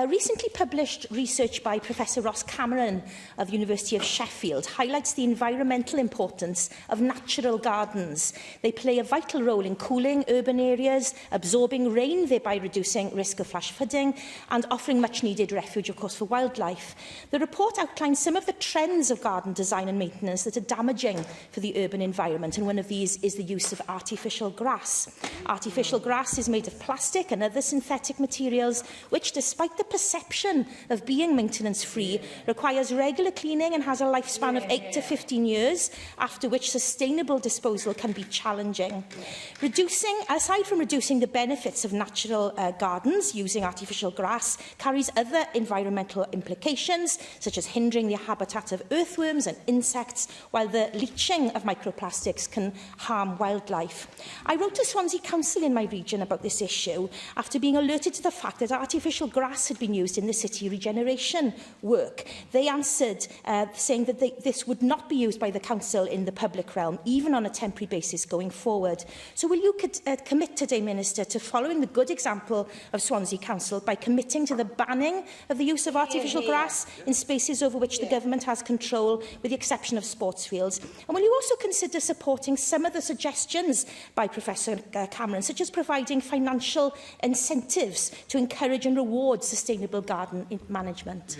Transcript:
Recently published research by Professor Ross Cameron of the University of Sheffield highlights the environmental importance of natural gardens. They play a vital role in cooling urban areas, absorbing rain, thereby reducing risk of flash flooding, and offering much-needed refuge, of course, for wildlife. The report outlines some of the trends of garden design and maintenance that are damaging for the urban environment, and one of these is the use of artificial grass. Artificial grass is made of plastic and other synthetic materials, which, despite the perception of being maintenance-free, requires regular cleaning and has a lifespan of 8 to 15 years, after which sustainable disposal can be challenging. Aside from reducing the benefits of natural gardens, using artificial grass carries other environmental implications, such as hindering the habitat of earthworms and insects, while the leaching of microplastics can harm wildlife. I wrote to Swansea Council in my region about this issue after being alerted to the fact that artificial grass had been used in the city regeneration work. They answered saying that this would not be used by the council in the public realm, even on a temporary basis going forward. So will you commit today, Minister, to following the good example of Swansea Council by committing to the banning of the use of artificial grass in spaces over which the government has control, with the exception of sports fields? And will you also consider supporting some of the suggestions by Professor Cameron, such as providing financial incentives to encourage and reward sustainable garden management?